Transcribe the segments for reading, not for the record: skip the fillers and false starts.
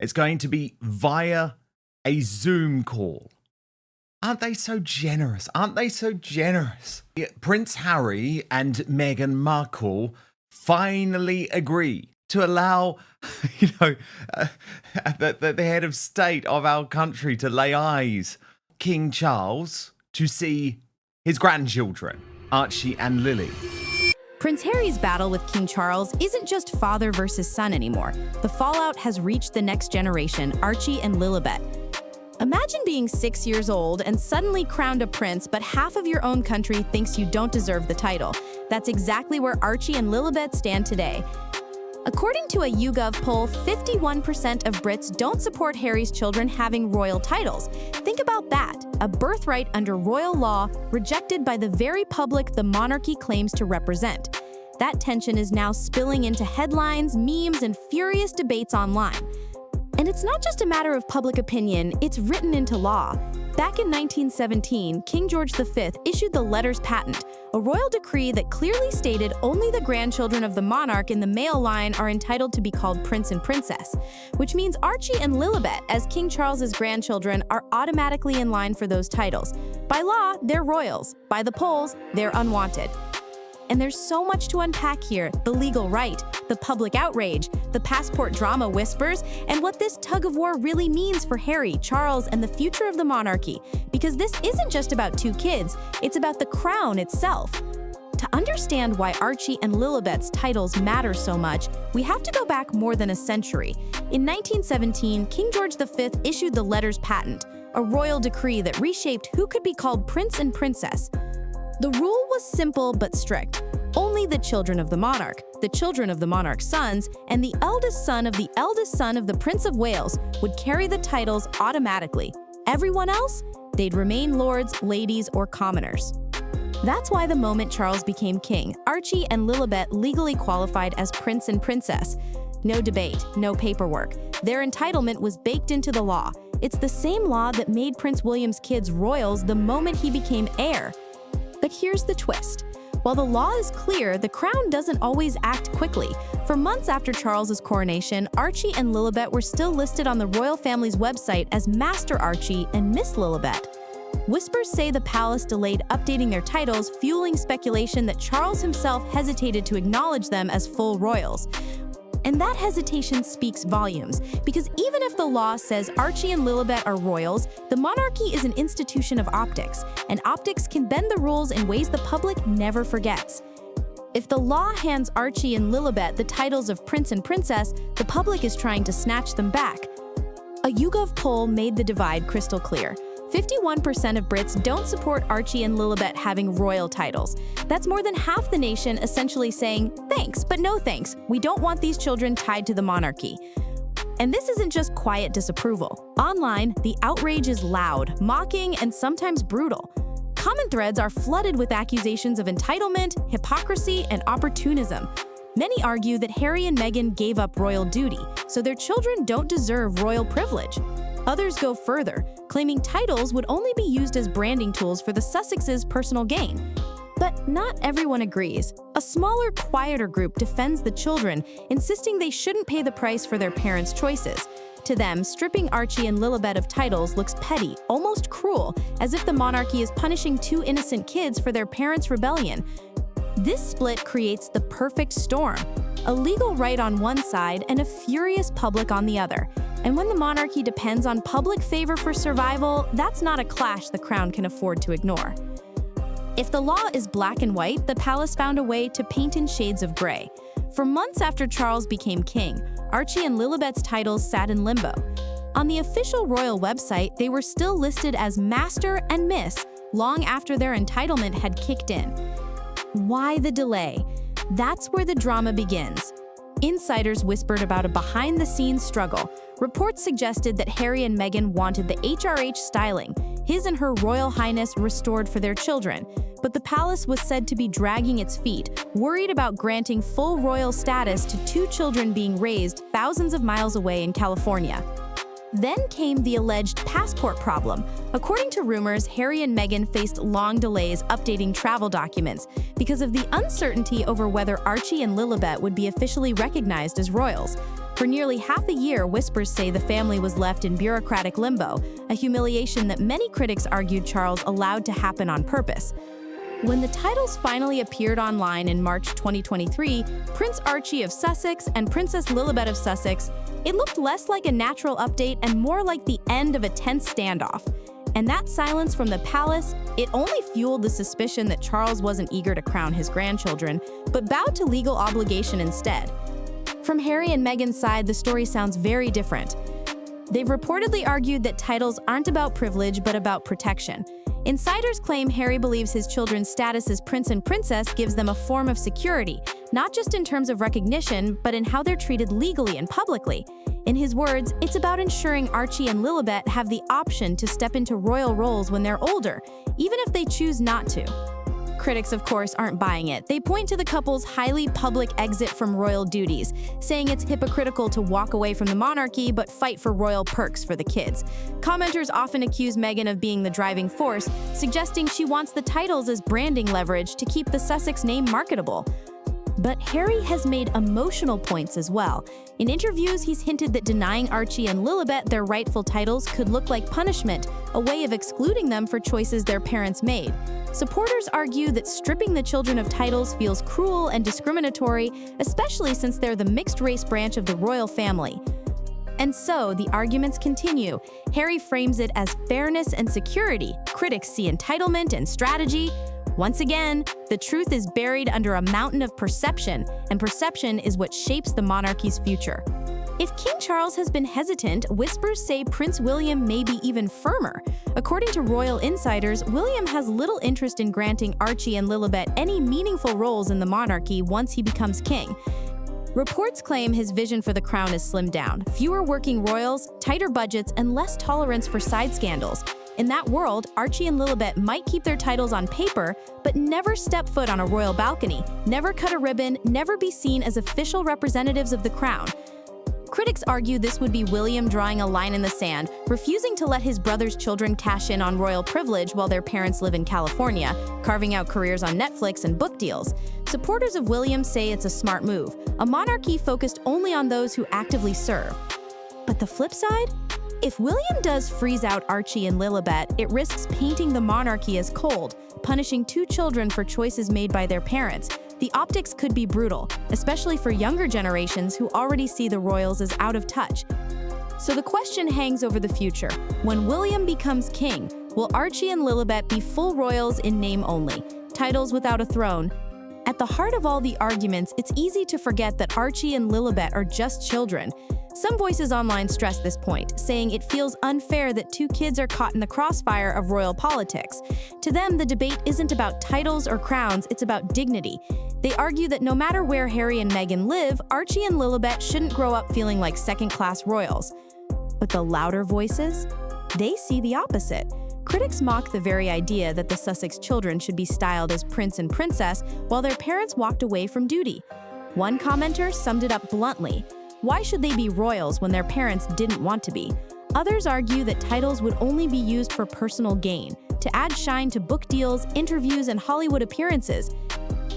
It's going to be via a Zoom call. Aren't they so generous? Aren't they so generous? Prince Harry and Meghan Markle finally agree to allow, the head of state of our country to lay eyes on King Charles to see his grandchildren, Archie and Lily. Prince Harry's battle with King Charles isn't just father versus son anymore. The fallout has reached the next generation, Archie and Lilibet. Imagine being 6 years old and suddenly crowned a prince, but half of your own country thinks you don't deserve the title. That's exactly where Archie and Lilibet stand today. According to a YouGov poll, 51% of Brits don't support Harry's children having royal titles. Think about that, a birthright under royal law rejected by the very public the monarchy claims to represent. That tension is now spilling into headlines, memes, and furious debates online. And it's not just a matter of public opinion, it's written into law. Back in 1917, King George V issued the Letters Patent, a royal decree that clearly stated only the grandchildren of the monarch in the male line are entitled to be called prince and princess, which means Archie and Lilibet, as King Charles's grandchildren, are automatically in line for those titles. By law, they're royals. By the polls, they're unwanted. And there's so much to unpack here: the legal right, the public outrage, the passport drama whispers, and what this tug-of-war really means for Harry, Charles, and the future of the monarchy. Because this isn't just about two kids, it's about the crown itself. To understand why Archie and Lilibet's titles matter so much, we have to go back more than a century. In 1917, King George V issued the Letters Patent, a royal decree that reshaped who could be called prince and princess. The rule was simple but strict. Only the children of the monarch, the children of the monarch's sons, and the eldest son of the Prince of Wales would carry the titles automatically. Everyone else? They'd remain lords, ladies, or commoners. That's why the moment Charles became king, Archie and Lilibet legally qualified as prince and princess. No debate, no paperwork. Their entitlement was baked into the law. It's the same law that made Prince William's kids royals the moment he became heir. But here's the twist. While the law is clear, the crown doesn't always act quickly. For months after Charles's coronation, Archie and Lilibet were still listed on the royal family's website as Master Archie and Miss Lilibet. Whispers say the palace delayed updating their titles, fueling speculation that Charles himself hesitated to acknowledge them as full royals. And that hesitation speaks volumes, because even if the law says Archie and Lilibet are royals, the monarchy is an institution of optics, and optics can bend the rules in ways the public never forgets. If the law hands Archie and Lilibet the titles of prince and princess, the public is trying to snatch them back. A YouGov poll made the divide crystal clear. 51% of Brits don't support Archie and Lilibet having royal titles. That's more than half the nation essentially saying, thanks, but no thanks. We don't want these children tied to the monarchy. And this isn't just quiet disapproval. Online, the outrage is loud, mocking, and sometimes brutal. Comment threads are flooded with accusations of entitlement, hypocrisy, and opportunism. Many argue that Harry and Meghan gave up royal duty, so their children don't deserve royal privilege. Others go further, claiming titles would only be used as branding tools for the Sussexes' personal gain. But not everyone agrees. A smaller, quieter group defends the children, insisting they shouldn't pay the price for their parents' choices. To them, stripping Archie and Lilibet of titles looks petty, almost cruel, as if the monarchy is punishing two innocent kids for their parents' rebellion. This split creates the perfect storm: a legal right on one side and a furious public on the other. And when the monarchy depends on public favor for survival, that's not a clash the crown can afford to ignore. If the law is black and white, the palace found a way to paint in shades of gray. For months after Charles became king, Archie and Lilibet's titles sat in limbo. On the official royal website, they were still listed as Master and Miss long after their entitlement had kicked in. Why the delay? That's where the drama begins. Insiders whispered about a behind-the-scenes struggle. Reports suggested that Harry and Meghan wanted the HRH styling, his and her Royal Highness, restored for their children. But the palace was said to be dragging its feet, worried about granting full royal status to two children being raised thousands of miles away in California. Then came the alleged passport problem. According to rumors, Harry and Meghan faced long delays updating travel documents because of the uncertainty over whether Archie and Lilibet would be officially recognized as royals. For nearly half a year, whispers say the family was left in bureaucratic limbo, a humiliation that many critics argued Charles allowed to happen on purpose. When the titles finally appeared online in March 2023, Prince Archie of Sussex and Princess Lilibet of Sussex, it looked less like a natural update and more like the end of a tense standoff. And that silence from the palace, it only fueled the suspicion that Charles wasn't eager to crown his grandchildren, but bowed to legal obligation instead. From Harry and Meghan's side, the story sounds very different. They've reportedly argued that titles aren't about privilege, but about protection. Insiders claim Harry believes his children's status as prince and princess gives them a form of security, not just in terms of recognition, but in how they're treated legally and publicly. In his words, it's about ensuring Archie and Lilibet have the option to step into royal roles when they're older, even if they choose not to. Critics, of course, aren't buying it. They point to the couple's highly public exit from royal duties, saying it's hypocritical to walk away from the monarchy but fight for royal perks for the kids. Commenters often accuse Meghan of being the driving force, suggesting she wants the titles as branding leverage to keep the Sussex name marketable. But Harry has made emotional points as well. In interviews, he's hinted that denying Archie and Lilibet their rightful titles could look like punishment, a way of excluding them for choices their parents made. Supporters argue that stripping the children of titles feels cruel and discriminatory, especially since they're the mixed-race branch of the royal family. And so, the arguments continue. Harry frames it as fairness and security. Critics see entitlement and strategy. Once again, the truth is buried under a mountain of perception, and perception is what shapes the monarchy's future. If King Charles has been hesitant, whispers say Prince William may be even firmer. According to royal insiders, William has little interest in granting Archie and Lilibet any meaningful roles in the monarchy once he becomes king. Reports claim his vision for the crown is slimmed down. Fewer working royals, tighter budgets, and less tolerance for side scandals. In that world, Archie and Lilibet might keep their titles on paper, but never step foot on a royal balcony, never cut a ribbon, never be seen as official representatives of the crown. Critics argue this would be William drawing a line in the sand, refusing to let his brother's children cash in on royal privilege while their parents live in California, carving out careers on Netflix and book deals. Supporters of William say it's a smart move, a monarchy focused only on those who actively serve. But the flip side? If William does freeze out Archie and Lilibet, it risks painting the monarchy as cold, punishing two children for choices made by their parents. The optics could be brutal, especially for younger generations who already see the royals as out of touch. So the question hangs over the future. When William becomes king, will Archie and Lilibet be full royals in name only, titles without a throne? At the heart of all the arguments, it's easy to forget that Archie and Lilibet are just children. Some voices online stress this point, saying it feels unfair that two kids are caught in the crossfire of royal politics. To them, the debate isn't about titles or crowns, it's about dignity. They argue that no matter where Harry and Meghan live, Archie and Lilibet shouldn't grow up feeling like second-class royals. But the louder voices? They see the opposite. Critics mock the very idea that the Sussex children should be styled as prince and princess while their parents walked away from duty. One commenter summed it up bluntly. Why should they be royals when their parents didn't want to be? Others argue that titles would only be used for personal gain, to add shine to book deals, interviews, and Hollywood appearances.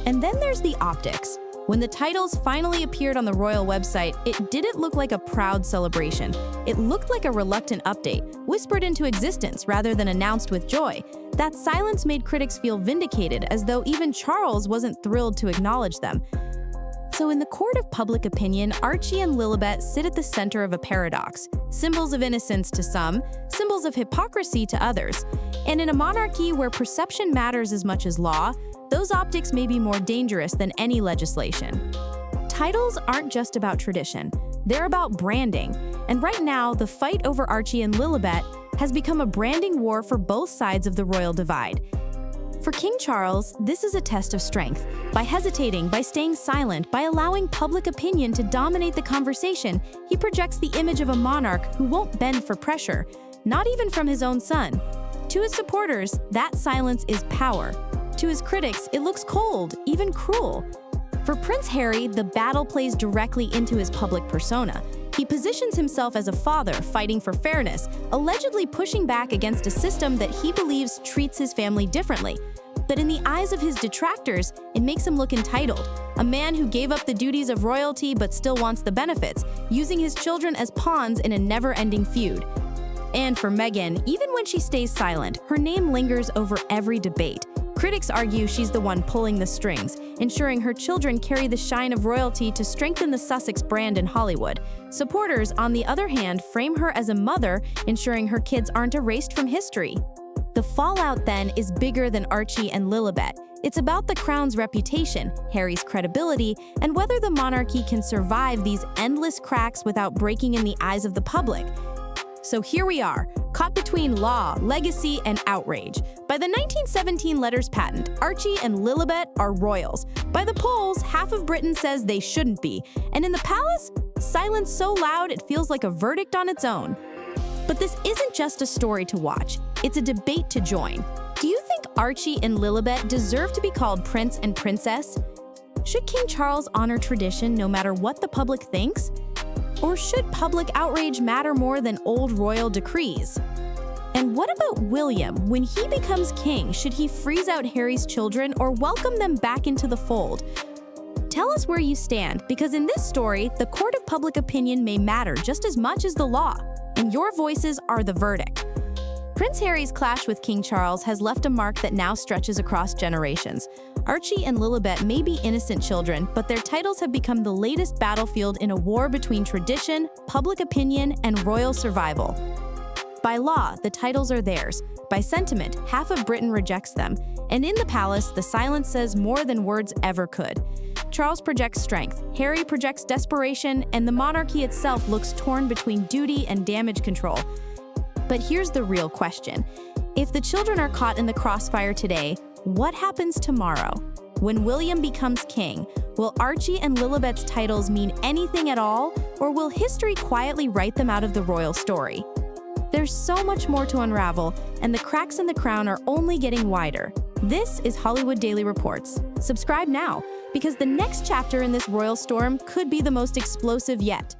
And then there's the optics. When the titles finally appeared on the royal website, it didn't look like a proud celebration. It looked like a reluctant update, whispered into existence rather than announced with joy. That silence made critics feel vindicated, as though even Charles wasn't thrilled to acknowledge them. So in the court of public opinion, Archie and Lilibet sit at the center of a paradox. Symbols of innocence to some, symbols of hypocrisy to others. And in a monarchy where perception matters as much as law, those optics may be more dangerous than any legislation. Titles aren't just about tradition, they're about branding. And right now, the fight over Archie and Lilibet has become a branding war for both sides of the royal divide. For King Charles, this is a test of strength. By hesitating, by staying silent, by allowing public opinion to dominate the conversation, he projects the image of a monarch who won't bend for pressure, not even from his own son. To his supporters, that silence is power. To his critics, it looks cold, even cruel. For Prince Harry, the battle plays directly into his public persona. He positions himself as a father fighting for fairness, allegedly pushing back against a system that he believes treats his family differently. But in the eyes of his detractors, it makes him look entitled. A man who gave up the duties of royalty but still wants the benefits, using his children as pawns in a never-ending feud. And for Meghan, even when she stays silent, her name lingers over every debate. Critics argue she's the one pulling the strings, ensuring her children carry the shine of royalty to strengthen the Sussex brand in Hollywood. Supporters, on the other hand, frame her as a mother, ensuring her kids aren't erased from history. The fallout, then, is bigger than Archie and Lilibet. It's about the crown's reputation, Harry's credibility, and whether the monarchy can survive these endless cracks without breaking in the eyes of the public. So here we are, caught between law, legacy, and outrage. By the 1917 letters patent, Archie and Lilibet are royals. By the polls, half of Britain says they shouldn't be. And in the palace, silence so loud it feels like a verdict on its own. But this isn't just a story to watch, it's a debate to join. Do you think Archie and Lilibet deserve to be called prince and princess? Should King Charles honor tradition no matter what the public thinks? Or should public outrage matter more than old royal decrees? And what about William? When he becomes king, should he freeze out Harry's children or welcome them back into the fold? Tell us where you stand, because in this story, the court of public opinion may matter just as much as the law, and your voices are the verdict. Prince Harry's clash with King Charles has left a mark that now stretches across generations. Archie and Lilibet may be innocent children, but their titles have become the latest battlefield in a war between tradition, public opinion, and royal survival. By law, the titles are theirs. By sentiment, half of Britain rejects them. And in the palace, the silence says more than words ever could. Charles projects strength, Harry projects desperation, and the monarchy itself looks torn between duty and damage control. But here's the real question. If the children are caught in the crossfire today, what happens tomorrow? When William becomes king, will Archie and Lilibet's titles mean anything at all, or will history quietly write them out of the royal story? There's so much more to unravel, and the cracks in the crown are only getting wider. This is Hollywood Daily Reports. Subscribe now, because the next chapter in this royal storm could be the most explosive yet.